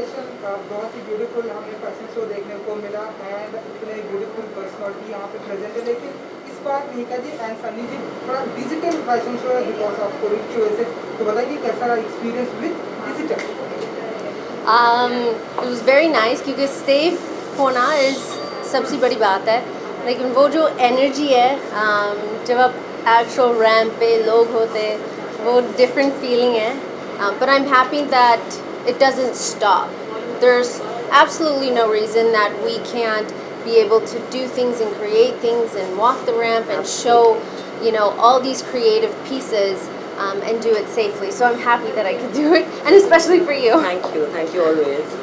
Celebration बहुत ही beautiful हमें fashion show देखने को मिला एंड इतने ब्यूटीफुल पर्सनालिटी यहाँ पे प्रेजेंट है, लेकिन इस बार मीका जी एंड सनी जी थोड़ा डिजिटल फैशन शो है बिकॉज ऑफ कोविड की वजह से, तो बताइए कैसा रहा experience with digital. It was very nice क्योंकि सेफ होना इज सबसे बड़ी बात है, लेकिन वो जो एनर्जी है जब आप एक्चुअल रैम्प पे लोग होते वो डिफरेंट फीलिंग है, but I'm happy that it doesn't stop. There's absolutely no reason that we can't be able to do things and create things and walk the ramp and show, you know, all these creative pieces and do it safely. So I'm happy that I could do it, and especially for you. Thank you always.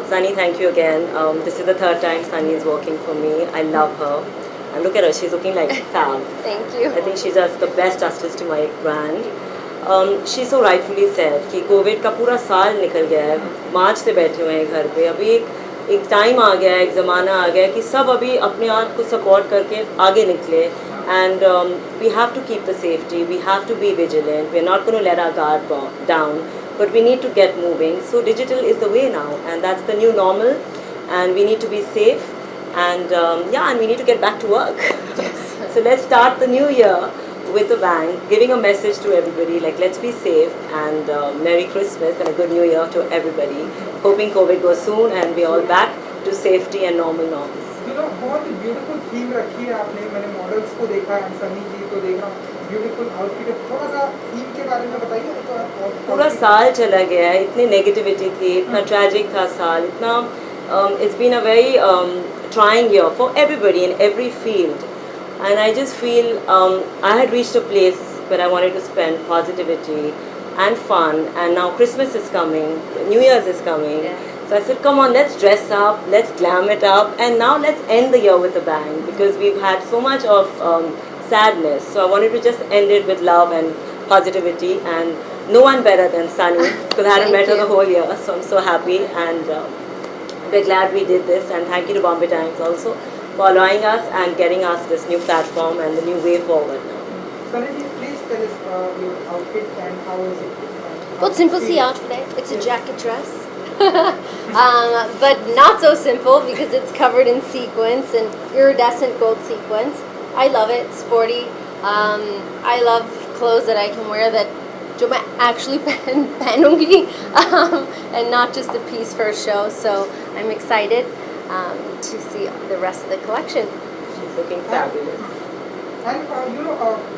Sunny, thank you again. This is the third time Sunny is working for me. I love her. And look at her, she's looking like fab. Thank you. I think she does the best justice to my brand. She so rightfully said कि Covid का पूरा साल निकल गया है, मार्च से बैठे हुए हैं घर पे, अभी एक टाइम आ गया है, एक ज़माना आ गया है कि सब अभी अपने आप को सपोर्ट करके आगे निकले. And we have to keep the safety, we have to be vigilant, we're not going to let our guard down, but we need to get moving. So digital is the way now, and that's the new normal, and we need to be safe, and and we need to get back to work. So let's start the new year with a bang, giving a message to everybody like let's be safe, and Merry Christmas and a good new year to everybody. Hoping COVID goes soon and we're all back to safety and normal norms. बहुत ही beautiful theme रखी है आपने, मैंने models को देखा है, सनी जी को देखा, ब्यूटीफुल आउटफिट है, थोड़ा सा थीम के बारे में बताइए. तो पूरा साल चला गया है, इतनी नेगेटिविटी थी, इतना ट्रैजिक था साल, इतना it's been a very trying year for everybody in every field, and I just feel I had reached a place where I wanted to spend positivity and fun, and now Christmas is coming, New Year's is coming. Yeah. So I said, come on, let's dress up, let's glam it up, and now let's end the year with a bang, because we've had so much of sadness. So I wanted to just end it with love and positivity, and no one better than Sunny, because I hadn't met her the whole year. So I'm so happy, and we're glad we did this, and thank you to Bombay Times also for allowing us and getting us this new platform and the new way forward now. Sunny ji please tell us your outfit and how is it? What simple see outfit है? It's a jacket dress. But not so simple because it's covered in sequins and iridescent gold sequins. I love it, sporty. I love clothes that I can wear that जो मैं actually पहनूंगी and not just a piece for a show. So I'm excited to see the rest of the collection. She's looking fabulous. And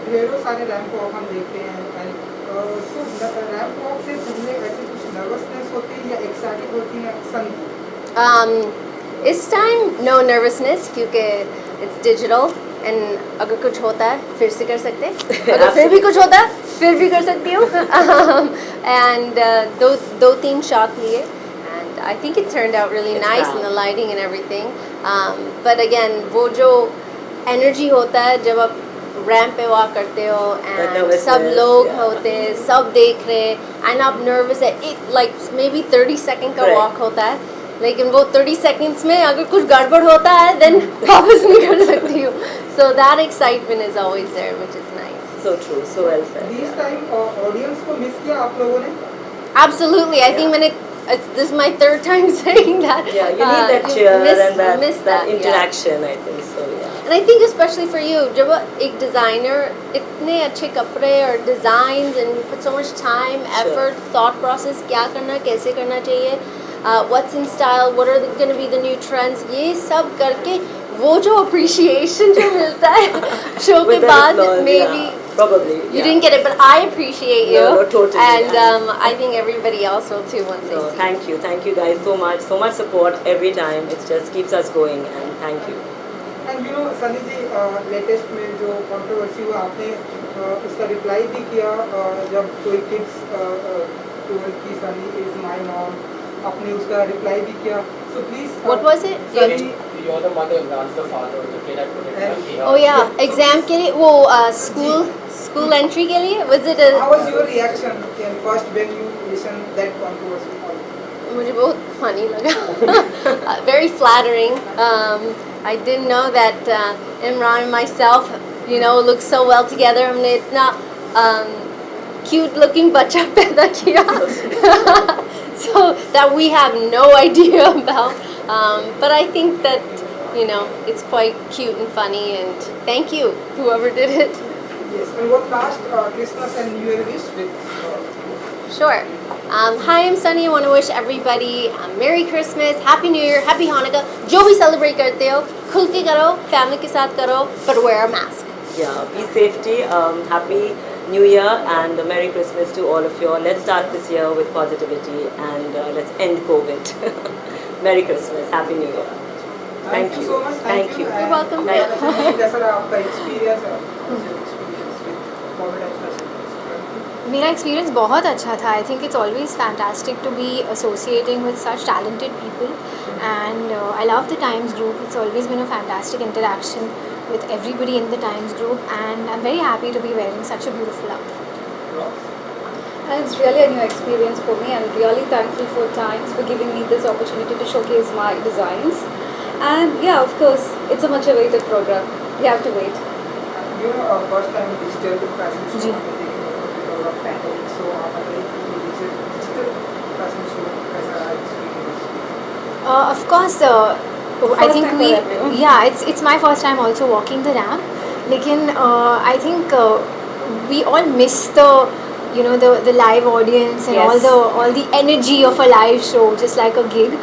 ढेरों सारे ramp walk हम देखते हैं, and so ramp walk से पहले ऐसे कुछ नर्वसनेस होती है या एक्साइटेड होती है सनी? इस टाइम no nervousness क्योंकि it's digital and अगर कुछ होता है फिर से कर सकते हैं, अगर फिर भी कुछ होता है फिर भी कर सकती हूँ. And दो तीन शॉट लिए and I think it turned out really nice and the lighting and everything. But again वो जो एनर्जी होता है जब आप रैंप पे वॉक करते हो एंड सब लोग होते हैं, सब देख रहे हैं एंड आप नर्वस है, एक लाइक मे बी 30 सेकेंड का वॉक होता है, लेकिन वो 30 सेकेंड्स में अगर कुछ गड़बड़ होता है देन वापस नहीं कर सकती हूँ. So that excitement is always there which is nice. So true, so well said. This time audience को मिस किया आप लोगों ने? Absolutely. I think this is my third time saying that. Yeah, you need that cheer and miss that yeah. interaction, I think so, yeah. And I think especially for you, जब एक designer इतने अच्छे कपड़े और designs and put so much time, effort, thought process, क्या करना, कैसे करना चाहिए, what's in style, what are going to be the new trends, ये सब करके वो जो appreciation जो मिलता है show के बाद maybe probably you didn't get it, but I appreciate you. No, totally. And I think everybody else will too once they see. Thank you guys so much support every time. It just keeps us going, and thank you. And Sunny ji latest में जो controversy हुआ आपने उसका reply भी किया जब कोई kids tour की सनी इज माय मॉम, आपने उसका रिप्लाई भी किया. So please What was it? You're the mother, Dan's the father, the kid I put it. Oh yeah, exam के लिए वो school entry के लिए was it a? How was your reaction first when you listened that controversy? मुझे बहुत funny लगा. Very flattering. I didn't know that Imran and myself, look so well together. हमने इतना cute looking बच्चा पैदा किया. so that we have no idea about. But I think that, it's quite cute and funny, and thank you, whoever did it. Yes. And what last Christmas and New Year wish with? Sure. Hi, I'm Sunny. I want to wish everybody Merry Christmas, Happy New Year, Happy Hanukkah. जो भी celebrate करते हो, खुल के करो, family के साथ करो, but wear a mask. Yeah, be safety. Happy New Year and Merry Christmas to all of you all. Let's start this year with positivity and let's end COVID. Merry Christmas, Happy New Year. Thank you so much. Thank you. You're welcome. कैसा रहा आपका experience with COVID and मेरा experience बहुत अच्छा था. I think it's always fantastic to be associating with such talented people and I love the Times Group. It's always been a fantastic interaction with everybody in the Times group, and I'm very happy to be wearing such a beautiful outfit. And it's really a new experience for me. I'm really thankful for Times for giving me this opportunity to showcase my designs. And yeah, of course, it's a much awaited program. We have to wait. first time digital fashion show ji. because of pandemic, so आप बताइए कि digital fashion show कैसा रहा experience? Of course, I First think time we, for everyone. yeah, it's my first time also walking the ramp. लेकिन I think we all miss the live audience and Yes. all the energy of a live show, just like a gig.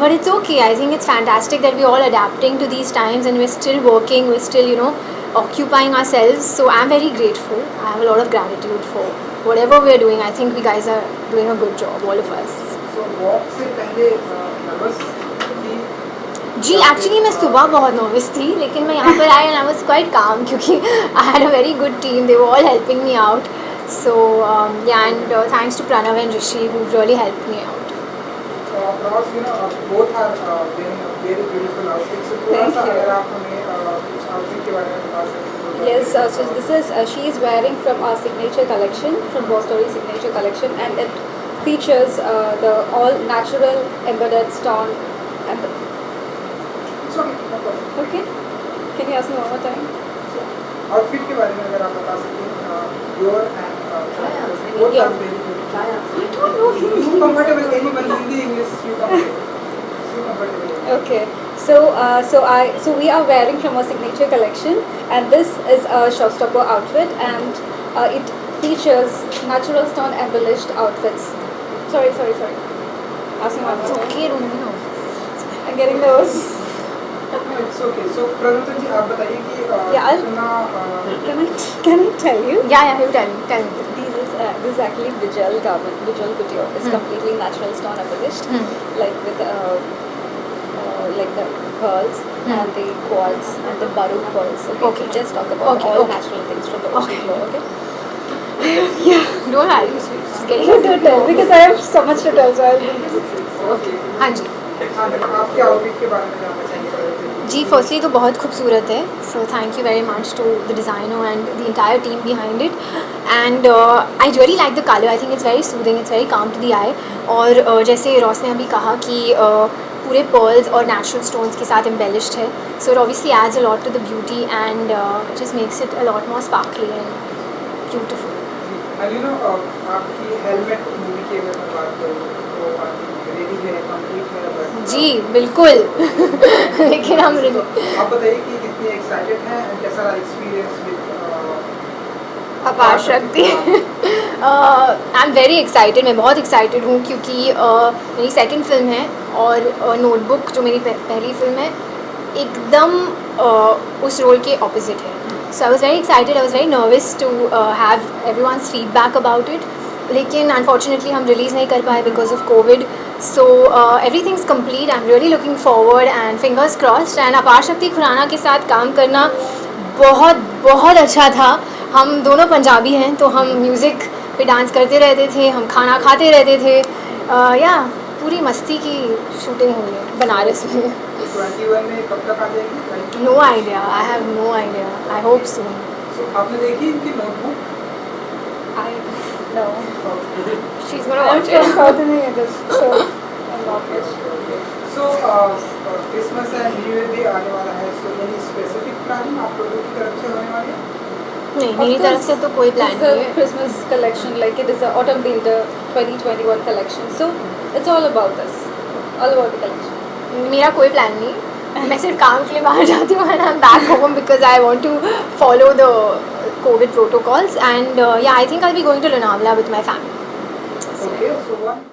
But it's okay. I think it's fantastic that we're all adapting to these times and we're still working. We're still occupying ourselves. So I'm very grateful. I have a lot of gratitude for whatever we're doing. I think we guys are doing a good job, all of us. So walk से पहले nervous थी? जी actually मैं सुबह बहुत nervous थी, लेकिन मैं यहाँ पर I and I was quite calm क्योंकि I had a very good team. They were all helping me out. So yeah and thanks to Pranav and Rishi who really helped me out. So across both are wearing very beautiful outfits. So थोड़ा सा Thank you. अगर आप हमें कुछ outfit के बारे में बता सकते हो? Yes, so this is she is wearing from our signature collection, from Boss Story signature collection, and it features the all natural embedded stone. And It's okay, no problem. okay, can you ask me one more time? Outfit के बारे में अगर आप बता सकें, your and both are very good. I don't know You comfortable? Anyone Hindi, English? You comfortable? Okay, so we are wearing from our signature collection, and this is a showstopper outfit, and it features natural stone embellished outfits. Sorry. Ask me one more time. Okay रूमिनो. I'm getting those. No, it's okay. So Praveen ji आप बताइए कि Yeah, I'll- कितना Can I tell you? या you tell me. This is actually Vijal garment, Vijal couture. It's completely natural stone embellished, like with like the pearls and the quartz and the baroque pearls. Okay, so just talk about all natural things from the ocean floor. Okay. Don't have You do tell because I have so much to tell, so I'll. हाँ जी. आपके outfit के बारे में जानना चाहेंगे? जी firstly तो बहुत खूबसूरत है. So thank you very much to the designer and the entire team behind it. And I really like the colour. I think it's very soothing, it's very calm to the eye. और जैसे Ross ने अभी कहा कि पूरे pearls और natural stones के साथ एम्बेलिश्ड है. So it obviously adds a lot to the beauty and just makes it a lot more sparkly and beautiful. And आपकी हेलमेट मूवी की अगर मैं बात करूँ तो आपकी रेडी है, कंप्लीट है, but जी बिल्कुल. लेकिन हम आप बताइए कि कितनी एक्साइटेड हैं and कैसा रहा एक्सपीरियंस विद अपार शक्ति. I am very excited. मैं बहुत एक्साइटेड हूँ क्योंकि मेरी सेकंड फिल्म है और नोटबुक जो मेरी पहली फिल्म है एकदम उस रोल के ऑपोजिट है. So I was very excited. I was very nervous to have everyone's feedback about it. लेकिन अनफॉर्चुनेटली हम रिलीज़ नहीं कर पाए because of Covid. So everything is complete. I am really looking forward and fingers crossed. And Aparshakti Khurana के साथ काम करना बहुत बहुत अच्छा था. हम दोनों पंजाबी हैं तो हम म्यूज़िक पे डांस करते रहते थे, हम खाना खाते रहते थे. या पूरी मस्ती की शूटिंग हुई है बनारस में. 21 में कब तक आ जाएगी? No idea. I have no idea. I hope soon. So आपने देखी इनकी notebook? I no. She is gonna I'm watch from it. South India, so I'm not much. So Christmas and new year भी आने वाला है. So any specific planning आप लोगों की तरफ से होने वाली है? नहीं मेरी तरफ से तो कोई प्लान It's नहीं a है. Christmas collection, like it is a autumn winter 2021 collection. So It's all about us, all about the collection. मेरा कोई प्लान नहीं, मैं सिर्फ काम के लिए बाहर जाती हूँ and I'm back home because I want to follow the COVID protocols and yeah, I think I'll be going to Lonavala with my family. Okay, so one